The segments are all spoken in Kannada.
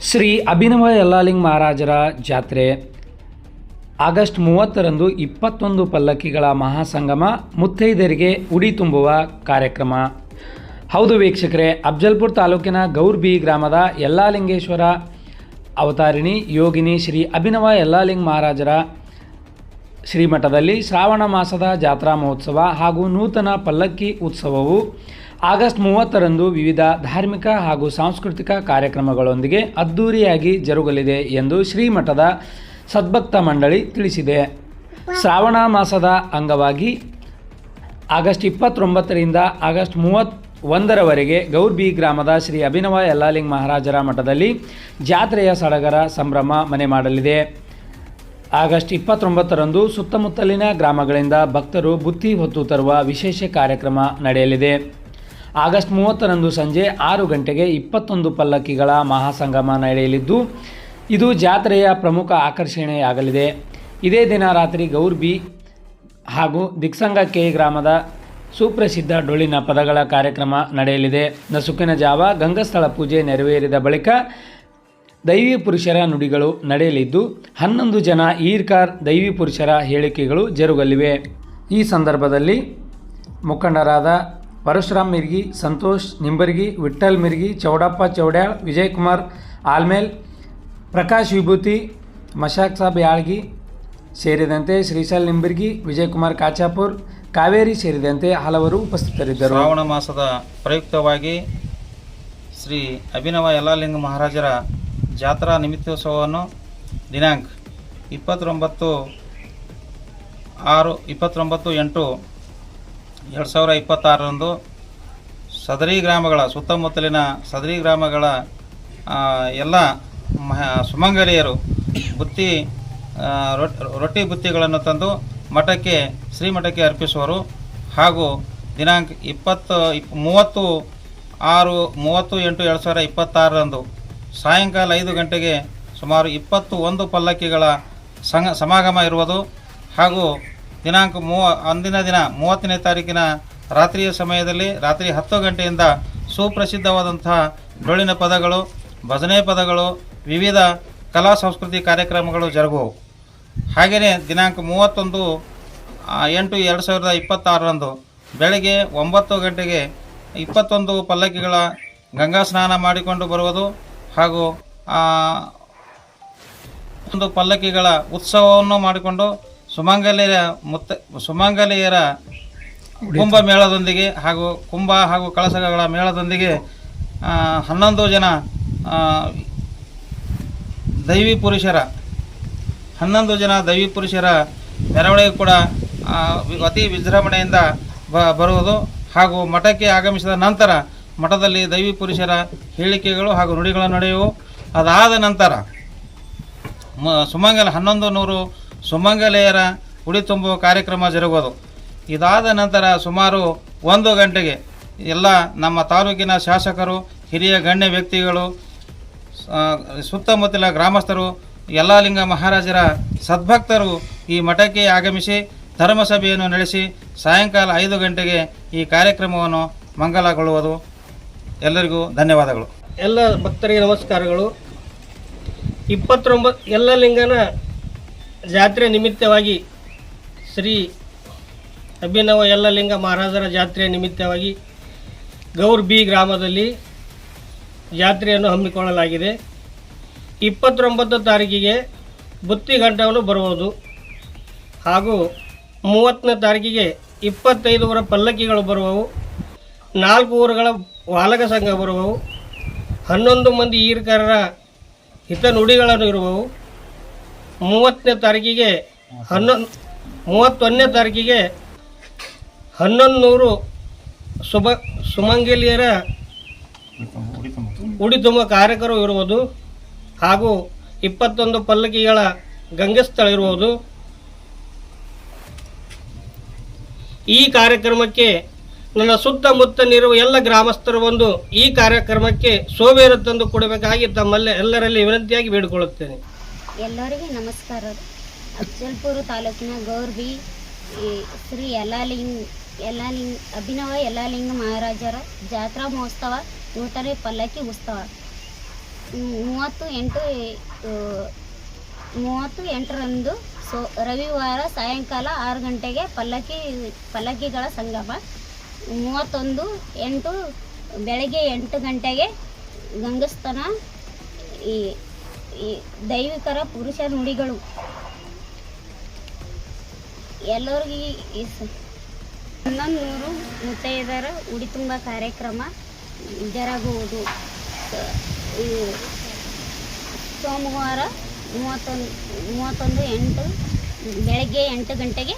ಶ್ರೀ ಅಭಿನವ ಯಲ್ಲಾಲಿಂಗ ಮಹಾರಾಜರ ಜಾತ್ರೆ ಆಗಸ್ಟ್ 30ರಂದು 21 ಪಲ್ಲಕ್ಕಿಗಳ ಮಹಾಸಂಗಮ, ಮುತ್ತೈದೆಯರಿಗೆ ಉಡಿ ತುಂಬುವ ಕಾರ್ಯಕ್ರಮ. ಹೌದು ವೀಕ್ಷಕರೇ, ಅಫ್ಜಲ್ಪುರ ತಾಲೂಕಿನ ಗೌರ್-ಬಿ ಗ್ರಾಮದ ಯಲ್ಲಾಲಿಂಗೇಶ್ವರ ಅವತಾರಿಣಿ ಯೋಗಿನಿ ಶ್ರೀ ಅಭಿನವ ಯಲ್ಲಾಲಿಂಗ ಮಹಾರಾಜರ ಶ್ರೀಮಠದಲ್ಲಿ ಶ್ರಾವಣ ಮಾಸದ ಜಾತ್ರಾ ಮಹೋತ್ಸವ ಹಾಗೂ ನೂತನ ಪಲ್ಲಕ್ಕಿ ಉತ್ಸವವು ಆಗಸ್ಟ್ 30ರಂದು ವಿವಿಧ ಧಾರ್ಮಿಕ ಹಾಗೂ ಸಾಂಸ್ಕೃತಿಕ ಕಾರ್ಯಕ್ರಮಗಳೊಂದಿಗೆ ಅದ್ಧೂರಿಯಾಗಿ ಜರುಗಲಿದೆ ಎಂದು ಶ್ರೀಮಠದ ಸದ್ಭಕ್ತ ಮಂಡಳಿ ತಿಳಿಸಿದೆ. ಶ್ರಾವಣ ಮಾಸದ ಅಂಗವಾಗಿ ಆಗಸ್ಟ್ 29ರಿಂದ ಆಗಸ್ಟ್ 31ರವರೆಗೆ ಗೌರ್-ಬಿ ಗ್ರಾಮದ ಶ್ರೀ ಅಭಿನವ ಯಲ್ಲಾಲಿಂಗ ಮಹಾರಾಜರ ಮಠದಲ್ಲಿ ಜಾತ್ರೆಯ ಸಡಗರ ಸಂಭ್ರಮ ಮನೆ ಮಾಡಲಿದೆ. ಆಗಸ್ಟ್ 29ರಂದು ಸುತ್ತಮುತ್ತಲಿನ ಗ್ರಾಮಗಳಿಂದ ಭಕ್ತರು ಬುತ್ತಿ ಹೊತ್ತು ತರುವ ವಿಶೇಷ ಕಾರ್ಯಕ್ರಮ ನಡೆಯಲಿದೆ. ಆಗಸ್ಟ್ 30ರಂದು ಸಂಜೆ 6 ಗಂಟೆಗೆ 21 ಪಲ್ಲಕ್ಕಿಗಳ ಮಹಾಸಂಗಮ ನಡೆಯಲಿದ್ದು, ಇದು ಜಾತ್ರೆಯ ಪ್ರಮುಖ ಆಕರ್ಷಣೆಯಾಗಲಿದೆ. ಇದೇ ದಿನ ರಾತ್ರಿ ಗೌರ್-ಬಿ ಹಾಗೂ ದಿಕ್ಸಂಗ ಕೆ ಗ್ರಾಮದ ಸುಪ್ರಸಿದ್ಧ ಡೊಳ್ಳಿನ ಪದಗಳ ಕಾರ್ಯಕ್ರಮ ನಡೆಯಲಿದೆ. ನಸುಕಿನ ಜಾವ ಗಂಗಸ್ಥಳ ಪೂಜೆ ನೆರವೇರಿದ ಬಳಿಕ ದೈವಿ ಪುರುಷರ ನುಡಿಗಳು ನಡೆಯಲಿದ್ದು, 11 ಜನ ಈರ್ಕಾರ್ ದೈವಿ ಪುರುಷರ ಹೇಳಿಕೆಗಳು ಜರುಗಲಿವೆ. ಈ ಸಂದರ್ಭದಲ್ಲಿ ಮುಖಂಡರಾದ ಪರಶುರಾಮ್ ಮಿರ್ಗಿ, ಸಂತೋಷ್ ನಿಂಬರ್ಗಿ, ವಿಠ್ಠಲ್ ಮಿರ್ಗಿ, ಚೌಡಪ್ಪ ಚೌಡ್ಯಾಳ್, ವಿಜಯಕುಮಾರ್ ಆಲ್ಮೇಲ್, ಪ್ರಕಾಶ್ ವಿಭೂತಿ, ಮಶಾಕ್ ಸಾಬ್ ಯಾಳ್ಗಿ ಸೇರಿದಂತೆ ಶ್ರೀಶೈಲ್ ನಿಂಬರ್ಗಿ, ವಿಜಯಕುಮಾರ್ ಕಾಚಾಪುರ್, ಕಾವೇರಿ ಸೇರಿದಂತೆ ಹಲವರು ಉಪಸ್ಥಿತರಿದ್ದರು. ಶ್ರಾವಣ ಮಾಸದ ಪ್ರಯುಕ್ತವಾಗಿ ಶ್ರೀ ಅಭಿನವ ಯಲ್ಲಾಲಿಂಗ ಮಹಾರಾಜರ ಜಾತ್ರಾ ನಿಮಿತ್ತೋತ್ಸವವನ್ನು ದಿನಾಂಕ 29/8/2026ರಂದು ಸದರಿ ಗ್ರಾಮಗಳ ಸುತ್ತಮುತ್ತಲಿನ ಸದರಿ ಗ್ರಾಮಗಳ ಎಲ್ಲ ಸುಮಂಗಲಿಯರು ರೊಟ್ಟಿ ಬುತ್ತಿಗಳನ್ನು ತಂದು ಶ್ರೀಮಠಕ್ಕೆ ಅರ್ಪಿಸುವರು. ಹಾಗೂ ದಿನಾಂಕ 30/8/2026ರಂದು ಸಾಯಂಕಾಲ 5 ಗಂಟೆಗೆ ಸುಮಾರು 21 ಪಲ್ಲಕ್ಕಿಗಳ ಸಮಾಗಮ ಇರುವುದು. ಹಾಗೂ ದಿನಾಂಕ ಅಂದಿನ ದಿನ 30ನೇ ತಾರೀಕಿನ ರಾತ್ರಿಯ ಸಮಯದಲ್ಲಿ ರಾತ್ರಿ 10 ಗಂಟೆಯಿಂದ ಸುಪ್ರಸಿದ್ಧವಾದಂತಹ ಡೊಳ್ಳಿನ ಪದಗಳು, ಭಜನೆ ಪದಗಳು, ವಿವಿಧ ಕಲಾ ಸಂಸ್ಕೃತಿ ಕಾರ್ಯಕ್ರಮಗಳು ಜರುಗುವವು. ಹಾಗೆಯೇ ದಿನಾಂಕ 31/8/2026ರಂದು ಬೆಳಗ್ಗೆ 9 ಗಂಟೆಗೆ 21 ಪಲ್ಲಕ್ಕಿಗಳ ಗಂಗಾ ಸ್ನಾನ ಮಾಡಿಕೊಂಡು ಬರುವುದು. ಹಾಗೂ ಒಂದು ಪಲ್ಲಕ್ಕಿಗಳ ಉತ್ಸವವನ್ನು ಮಾಡಿಕೊಂಡು ಸುಮಂಗಲಿಯರ ಕುಂಭ ಮೇಳದೊಂದಿಗೆ ಹಾಗೂ ಕುಂಭ ಹಾಗೂ ಕಳಸಗಳ ಮೇಳದೊಂದಿಗೆ 11 ಜನ ದೈವಿ ಪುರುಷರ ಮೆರವಣಿಗೆ ಕೂಡ ಅತಿ ವಿಜೃಂಭಣೆಯಿಂದ ಬರುವುದು. ಹಾಗೂ ಮಠಕ್ಕೆ ಆಗಮಿಸಿದ ನಂತರ ಮಠದಲ್ಲಿ ದೈವಿ ಪುರುಷರ ಹೇಳಿಕೆಗಳು ಹಾಗೂ ನುಡಿಗಳು ನಡೆಯುವು. ಅದಾದ ನಂತರ 1100 ಸುಮಂಗಲೆಯರ ಉಡಿ ತುಂಬುವ ಕಾರ್ಯಕ್ರಮ ಜರುಗುವುದು. ಇದಾದ ನಂತರ ಸುಮಾರು 1 ಗಂಟೆಗೆ ಎಲ್ಲ ನಮ್ಮ ತಾಲೂಕಿನ ಶಾಸಕರು, ಹಿರಿಯ ಗಣ್ಯ ವ್ಯಕ್ತಿಗಳು, ಸುತ್ತಮುತ್ತಲ ಗ್ರಾಮಸ್ಥರು, ಯಲ್ಲಾಲಿಂಗ ಮಹಾರಾಜರ ಸದ್ಭಕ್ತರು ಈ ಮಠಕ್ಕೆ ಆಗಮಿಸಿ ಧರ್ಮಸಭೆಯನ್ನು ನಡೆಸಿ ಸಾಯಂಕಾಲ 5 ಗಂಟೆಗೆ ಈ ಕಾರ್ಯಕ್ರಮವನ್ನು ಮಂಗಲಗೊಳ್ಳುವುದು. ಎಲ್ಲರಿಗೂ ಧನ್ಯವಾದಗಳು. ಎಲ್ಲ ಭಕ್ತರಿಗೆ ನಮಸ್ಕಾರಗಳು. 29 ಯಲ್ಲಾಲಿಂಗನ ಜಾತ್ರೆ ನಿಮಿತ್ತವಾಗಿ ಶ್ರೀ ಅಭಿನವ ಯಲ್ಲಾಲಿಂಗ ಮಹಾರಾಜರ ಜಾತ್ರೆ ನಿಮಿತ್ತವಾಗಿ ಗೌರ್-ಬಿ ಗ್ರಾಮದಲ್ಲಿ ಜಾತ್ರೆಯನ್ನು ಹಮ್ಮಿಕೊಳ್ಳಲಾಗಿದೆ. 29 ತಾರೀಕಿಗೆ ಬುತ್ತಿ ಗಂಟವನ್ನು ಬರುವುದು. ಹಾಗೂ 30ನೇ ತಾರೀಕಿಗೆ 25 ಪಲ್ಲಕ್ಕಿಗಳು ಬರುವವು. 4 ಊರುಗಳ ವಾಲಕ ಸಂಘ ಬರುವವು. 11 ಮಂದಿ ಈರ್ಕರರ ಹಿತನುಡಿಗಳನ್ನು ಇರುವವು. 31ನೇ ತಾರೀಕಿಗೆ 1100 ಸುಮಂಗಲಿಯರ ಉಡಿ ತುಂಬ ಕಾರ್ಯಕ್ರಮ ಇರುವುದು. ಹಾಗೂ 21 ಪಲ್ಲಕ್ಕಿಗಳ ಗಂಗಸ್ಥಳ ಇರುವುದು. ಈ ಕಾರ್ಯಕ್ರಮಕ್ಕೆ ನನ್ನ ಸುತ್ತಮುತ್ತಲಿರುವ ಎಲ್ಲ ಗ್ರಾಮಸ್ಥರು ಬಂದು ಈ ಕಾರ್ಯಕ್ರಮಕ್ಕೆ ಶೋಭೆಯನ್ನು ತಂದು ಕೊಡಬೇಕಾಗಿ ಎಲ್ಲರಲ್ಲಿ ವಿನಂತಿಯಾಗಿ ಬೇಡಿಕೊಳ್ಳುತ್ತೇನೆ. ಎಲ್ಲರಿಗೂ ನಮಸ್ಕಾರ. ಅಫ್ಜಲ್ಪುರ ತಾಲೂಕಿನ ಗೌರ್-ಬಿ ಶ್ರೀ ಅಭಿನವ ಯಲ್ಲಾಲಿಂಗ ಮಹಾರಾಜರ ಜಾತ್ರಾ ಮಹೋತ್ಸವ, ನೂತನ ಪಲ್ಲಕ್ಕಿ ಉತ್ಸವ 38ರಂದು ರವಿವಾರ ಸಾಯಂಕಾಲ 6 ಗಂಟೆಗೆ ಪಲ್ಲಕ್ಕಿಗಳ ಸಂಗಮ. 31/8 ಬೆಳಗ್ಗೆ 8 ಗಂಟೆಗೆ ಗಂಗಸ್ಥಾನ. ಈ ದೈವಿಕರ ಪುರುಷ ನುಡಿಗಳು ಎಲ್ಲರಿಗೂ 1100 ಮುತ್ತೈದೆಯರ ಉಡಿ ತುಂಬ ಕಾರ್ಯಕ್ರಮ ಜರುಗುವುದು. ಸೋಮವಾರ 31/8 ಬೆಳಗ್ಗೆ 8 ಗಂಟೆಗೆ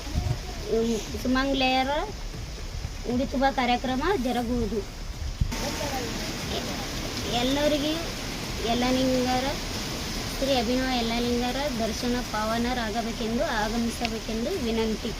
ಸುಮಂಗಲೆಯರ ಉಡಿ ತುಂಬ ಕಾರ್ಯಕ್ರಮ ಜರುಗುವುದು. ಎಲ್ಲರಿಗೂ ಯಲ್ಲಲಿಂಗರ ಶ್ರೀ ಅಭಿನವ ಯಲ್ಲಲಿಂಗರ ದರ್ಶನ ಪಾವನರಾಗಬೇಕೆಂದು ಆಗಮಿಸಬೇಕೆಂದು ವಿನಂತಿ.